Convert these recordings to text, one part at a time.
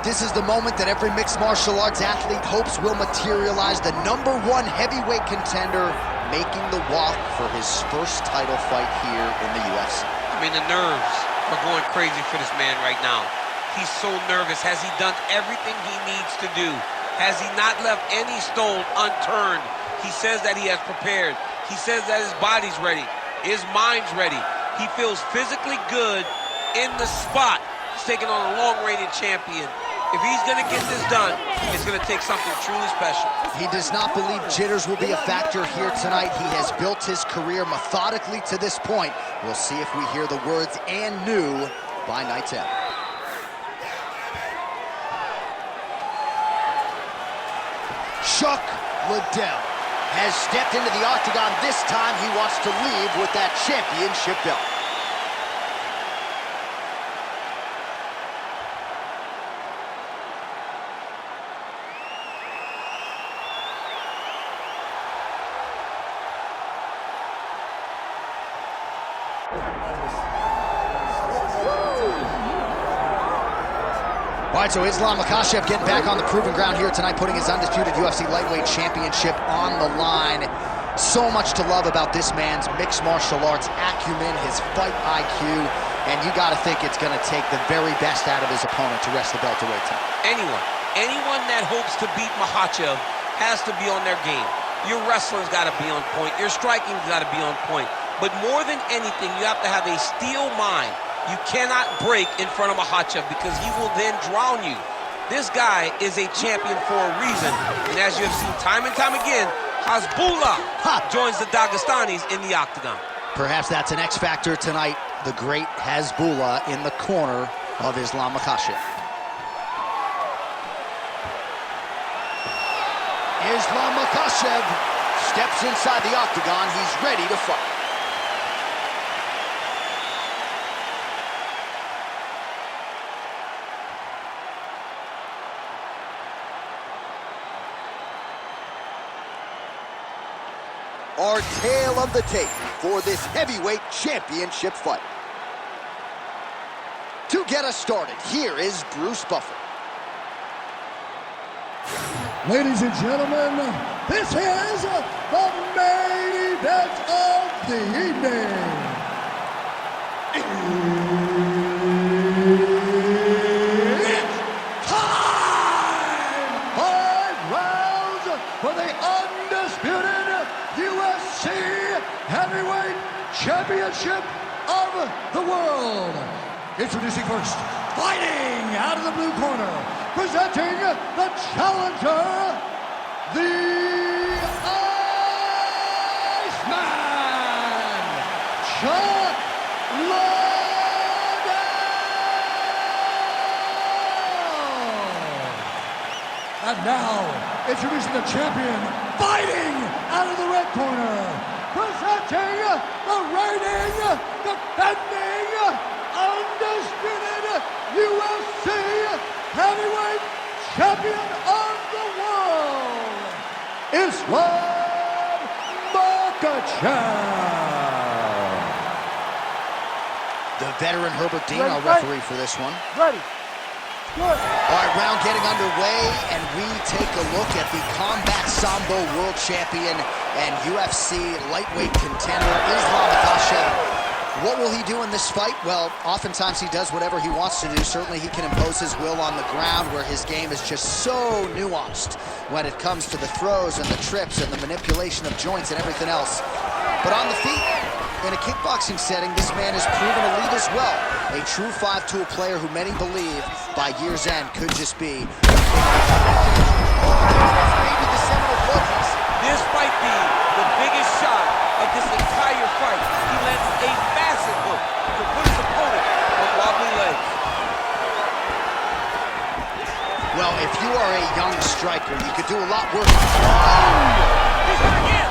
This is the moment that every mixed martial arts athlete hopes will materialize. The #1 heavyweight contender making the walk for his first title fight here in the UFC. I mean, the nerves are going crazy for this man right now. He's so nervous. Has he done everything he needs to do? Has he not left any stone unturned? He says that he has prepared. He says that his body's ready. His mind's ready. He feels physically good in the spot. He's taking on a long-reigning champion. If he's going to get this done, it's going to take something truly special. He does not believe jitters will be a factor here tonight. He has built his career methodically to this point. We'll see if we hear the words "and new" by night's end. Chuck Liddell has stepped into the octagon. This time he wants to leave with that championship belt. All right, so Islam Makhachev getting back on the proven ground here tonight, putting his undisputed UFC lightweight championship on the line. So much to love about this man's mixed martial arts acumen, his fight IQ, and you got to think it's going to take the very best out of his opponent to wrest the belt away tonight. Anyone that hopes to beat Makhachev has to be on their game. Your wrestling's got to be on point. Your striking's got to be on point. But more than anything, you have to have a steel mind. You cannot break in front of Makhachev because he will then drown you. This guy is a champion for a reason. And as you have seen time and time again, Hasbullah joins the Dagestanis in the octagon. Perhaps that's an X factor tonight. The great Hasbullah in the corner of Islam Makhachev. Islam Makhachev steps inside the octagon. He's ready to fight. Our tale of the tape for this heavyweight championship fight. To get us started, here is Bruce Buffer. Ladies and gentlemen, this is the main event of the evening. It's time! 5 rounds for the undisputed UFC Heavyweight Championship of the world. Introducing first, fighting out of the blue corner, presenting the challenger, the Iceman, Chuck Liddell. And now, introducing the champion, fighting out of the red corner, presenting the reigning, defending, undisputed UFC Heavyweight Champion of the world, Islam Makhachev. The veteran Herbert Dean, our referee for this one. Ready. Good. All right, round getting underway, and we take a look at the Combat Sambo World Champion and UFC lightweight contender, Islam Makhachev. What will he do in this fight? Well, oftentimes he does whatever he wants to do. Certainly he can impose his will on the ground, where his game is just so nuanced when it comes to the throws and the trips and the manipulation of joints and everything else. But on the feet, in a kickboxing setting, this man has proven elite as well. A true 5-tool player who many believe by year's end could just be maybe the seminal bloodless. This might be the biggest shot of this entire fight. He lands a massive hook to put his opponent on wobbly legs. Well, if you are a young striker, you could do a lot worse. He's hurt again.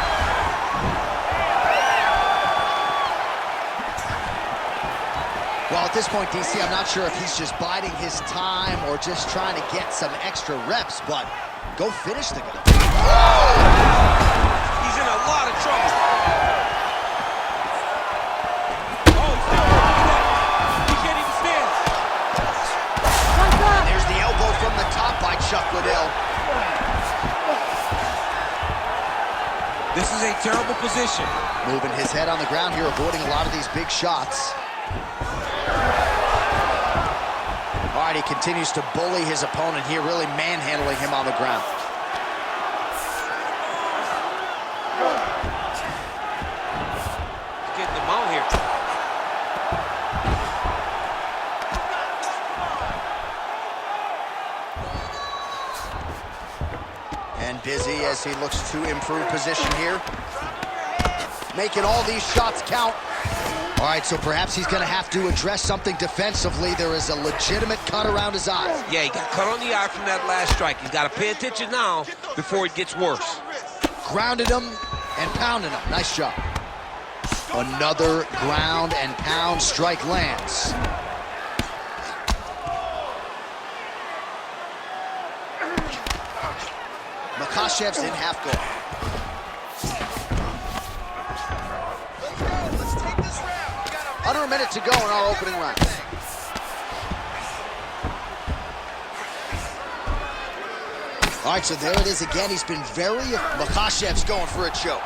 Well, at this point, DC, I'm not sure if he's just biding his time or just trying to get some extra reps, but go finish the guy. He's in a lot of trouble. Oh, he's still working it. He can't even stand. And there's the elbow from Chuck Liddell. This is a terrible position. Moving his head on the ground here, avoiding a lot of these big shots. All right, he continues to bully his opponent here, really manhandling him on the ground. He's getting him out here. And busy as he looks to improve position here. Making all these shots count. All right, so perhaps he's gonna have to address something defensively. There is a legitimate cut around his eye. Yeah, he got cut on the eye from that last strike. He's got to pay attention now before it gets worse. Grounded him and pounded him. Nice job. Another ground and pound strike lands. Makhachev's in half guard. Under a minute to go in our opening round. All right, so there it is again. He's been Makhachev's going for a choke.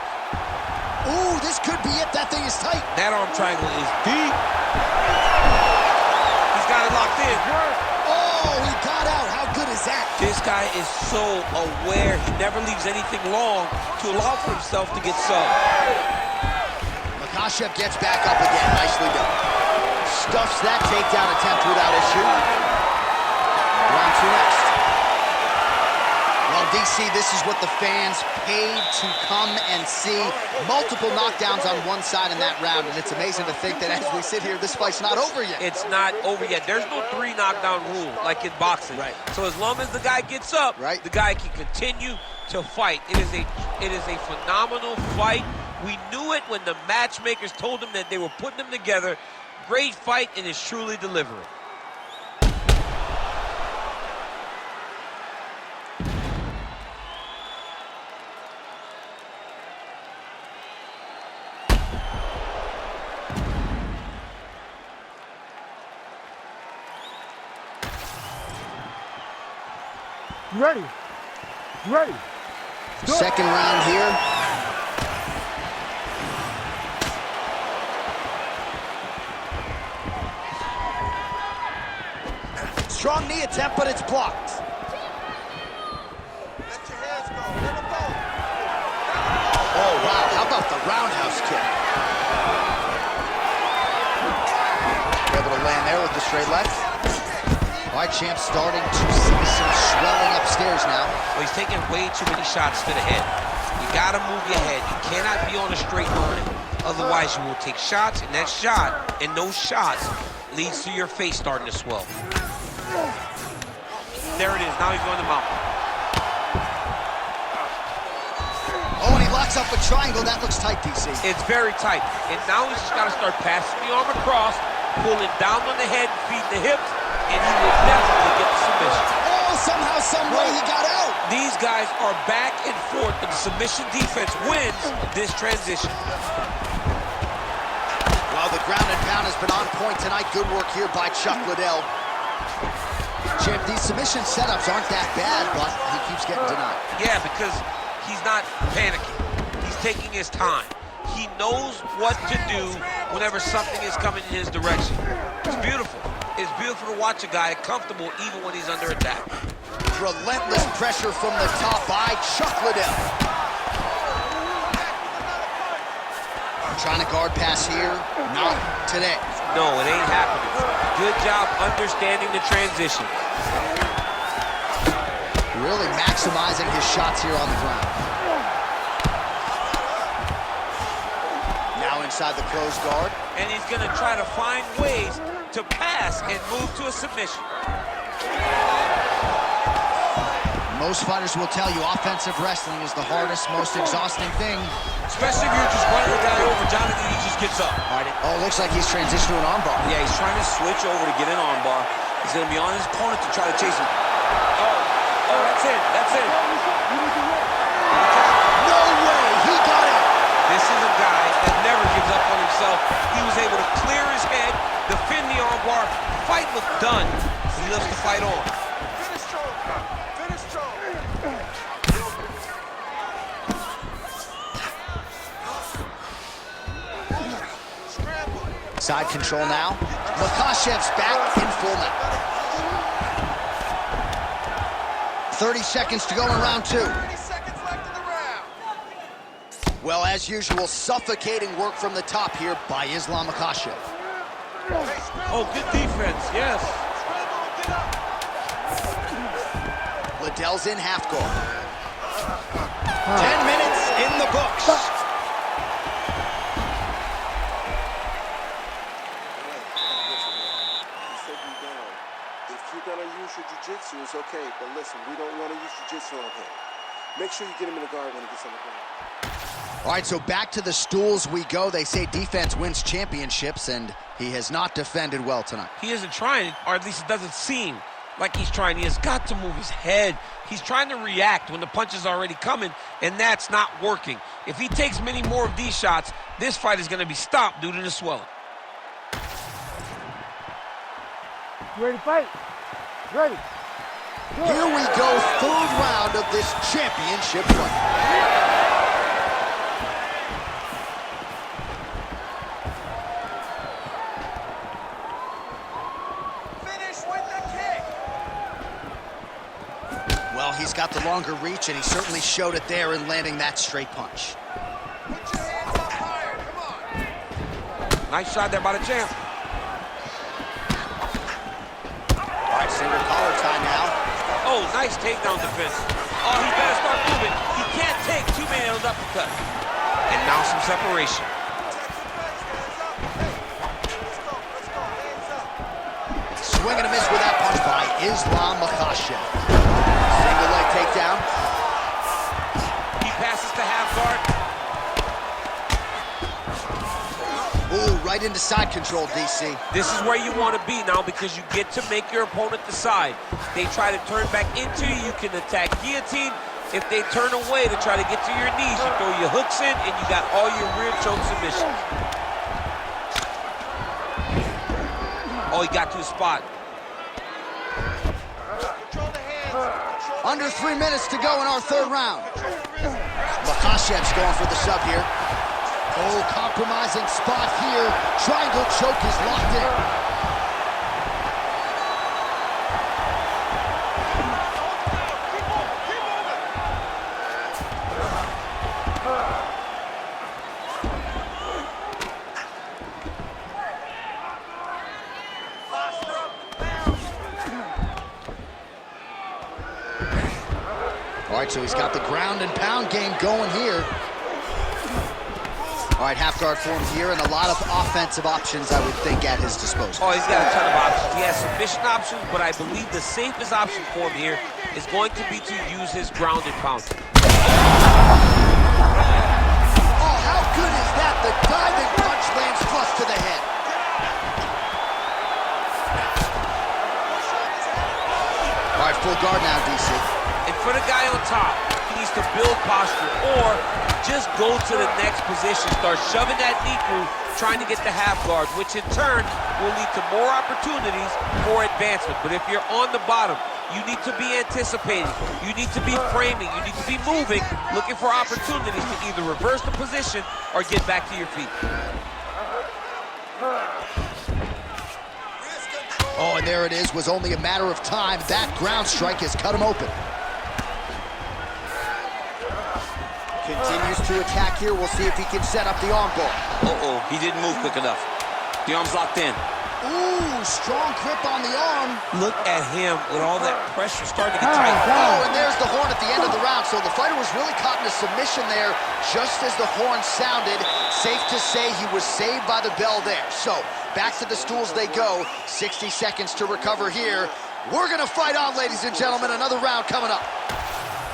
Ooh, this could be it. That thing is tight. That arm triangle is deep. He's got it locked in. Oh, he got out. How good is that? This guy is so aware. He never leaves anything long to allow for himself to get subbed. Makhachev gets back up again. Nicely done. Stuffs that takedown attempt without issue. Round two next. Well, DC, this is what the fans paid to come and see. Multiple knockdowns on one side in that round, and it's amazing to think that as we sit here, this fight's not over yet. It's not over yet. There's no 3 knockdown rule like in boxing. Right. So as long as the guy gets up, right, the guy can continue to fight. It is a phenomenal fight. We knew it when the matchmakers told him that they were putting them together. Great fight, and is truly delivering. You ready? You ready? Second round here. Strong knee attempt, but it's blocked. Let your hands go. Let them go. Oh, wow. How about the roundhouse kick? Able to land there with the straight left. All right, champ starting to see some swelling upstairs now. Well, he's taking way too many shots to the head. You got to move your head. You cannot be on a straight line. Otherwise, you will take shots, and that shot and those shots leads to your face starting to swell. There it is. Now he's going to mount. Oh, and he locks up a triangle. That looks tight, DC. It's very tight. And now he's just got to start passing the arm across, pulling down on the head, feeding the hips, and he will definitely get the submission. Oh, somehow, some way he got out. These guys are back and forth, but the submission defense wins this transition. Well, the ground and pound has been on point tonight. Good work here by Chuck Liddell. Champ, these submission setups aren't that bad, but he keeps getting denied. Yeah, because he's not panicking. He's taking his time. He knows what to do whenever something is coming in his direction. It's beautiful. It's beautiful to watch a guy comfortable even when he's under attack. Relentless pressure from the top by Chuck Liddell. Trying to guard pass here. Not today. No, it ain't happening. Good job understanding the transition. Really maximizing his shots here on the ground. Now inside the closed guard. And he's going to try to find ways to pass and move to a submission. Most fighters will tell you offensive wrestling is the hardest, most exhausting thing. Especially if you're just running the guy over. Jonathan, he just gets up. All right. Oh, it looks like he's transitioned to an armbar. Yeah, he's trying to switch over to get an armbar. He's going to be on his opponent to try to chase him. Oh, that's it. That's it. No way. He got it. This is a guy that never gives up on himself. He was able to clear his head, defend the armbar. Fight was done. He loves to fight on. Finish strong. Finish Side control now. Makhachev's back in full mount. 30 seconds to go in round 2. 30 seconds left in the round. Well, as usual, suffocating work from the top here by Islam Makhachev. Oh, good defense, yes. Liddell's in half guard. 10 minutes in the books. If you're gonna use your jiu-jitsu, it's okay, but listen, we don't want to use jiu-jitsu on him. Make sure you get him in the guard when he gets on the ground. All right, so back to the stools we go. They say defense wins championships, and he has not defended well tonight. He isn't trying, or at least it doesn't seem like he's trying. He has got to move his head. He's trying to react when the punch is already coming, and that's not working. If he takes many more of these shots, this fight is going to be stopped due to the swelling. You ready to fight? Ready. Here we go, third round of this championship fight. Finish with the kick. Well, he's got the longer reach, and he certainly showed it there in landing that straight punch. Put your hands up higher. Come on. Nice shot there by the champ. All right, single collar tie now. Oh, nice takedown defense. Oh, he better start moving. He can't take too many of those uppercuts. And now some separation. Swing and a miss with that punch by Islam Makhachev. Single leg takedown. He passes to half guard. Ooh, right into side control, DC. This is where you want to be now because you get to make your opponent decide. They try to turn back into you, you can attack guillotine. If they turn away to try to get to your knees, you throw your hooks in and you got all your rear choke submissions. Oh, he got to his spot. Control the hands. Under 3 minutes to go in our third round. Makhachev's going for the sub here. Oh, compromising spot here. Triangle choke is locked in. All right, so he's got the ground and pound game going here. All right, half guard form here, and a lot of offensive options, I would think, at his disposal. Oh, he's got a ton of options. He has submission options, but I believe the safest option for him here is going to be to use his ground and pound. Oh, how good is that? The diving punch lands flush to the head. All right, full guard now, DC. And for the guy on top, he needs to build posture or just go to the next position, start shoving that knee through, trying to get the half guard, which in turn will lead to more opportunities for advancement. But if you're on the bottom, you need to be anticipating, you need to be framing, you need to be moving, looking for opportunities to either reverse the position or get back to your feet. Oh, and there it is. Was only a matter of time. That ground strike has cut him open. Continues to attack here. We'll see if he can set up the arm bar. Uh-oh, he didn't move quick enough. The arm's locked in. Ooh, strong grip on the arm. Look at him with all that pressure starting to get tight. Oh, and there's the horn at the end of the round. So the fighter was really caught in a submission there just as the horn sounded. Safe to say he was saved by the bell there. So back to the stools they go. 60 seconds to recover here. We're going to fight on, ladies and gentlemen. Another round coming up.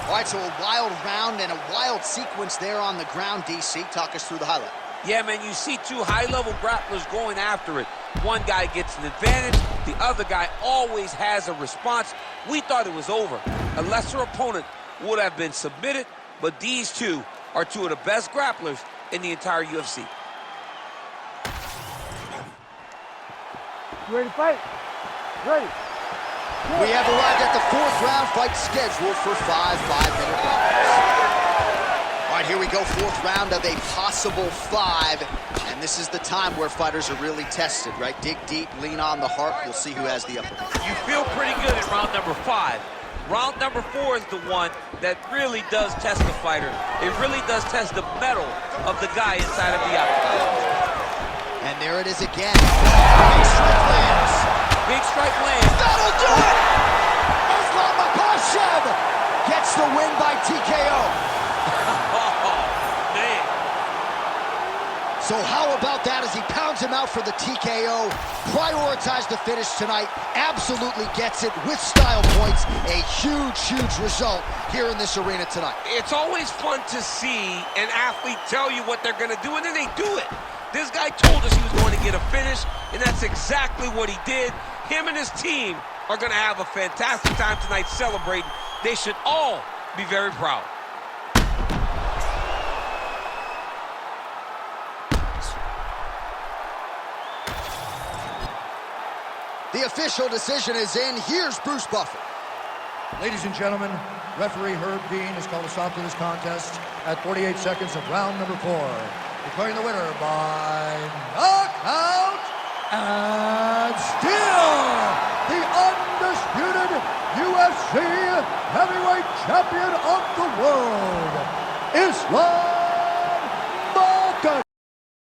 All right, so a wild round and a wild sequence there on the ground, DC. Talk us through the highlight. Yeah, man, you see two high-level grapplers going after it. One guy gets an advantage, the other guy always has a response. We thought it was over. A lesser opponent would have been submitted, but these two are two of the best grapplers in the entire UFC. You ready to fight? Ready. We have arrived at the fourth round fight scheduled for 5 5-minute rounds. All right, right, here we go, fourth round of a possible 5. And this is the time where fighters are really tested, right? Dig deep, lean on the heart. You'll see who has the upper hand. You feel pretty good in round number 5. Round number 4 is the one that really does test the fighter. It really does test the mettle of the guy inside of the octagon. And there it is again. Big strike lands. Big strike lands. That'll do it! Islam Makhachev gets the win by TKO. Oh, man. So how about that as he pounds him out for the TKO? Prioritized the finish tonight. Absolutely gets it with style points. A huge, huge result here in this arena tonight. It's always fun to see an athlete tell you what they're going to do, and then they do it. This guy told us he was going to get a finish, and that's exactly what he did. Him and his team are going to have a fantastic time tonight celebrating. They should all be very proud. The official decision is in. Here's Bruce Buffer. Ladies and gentlemen, referee Herb Dean has called a stop to this contest at 48 seconds of round number 4. Declaring the winner by knockout and still the undisputed UFC heavyweight champion of the world, Islam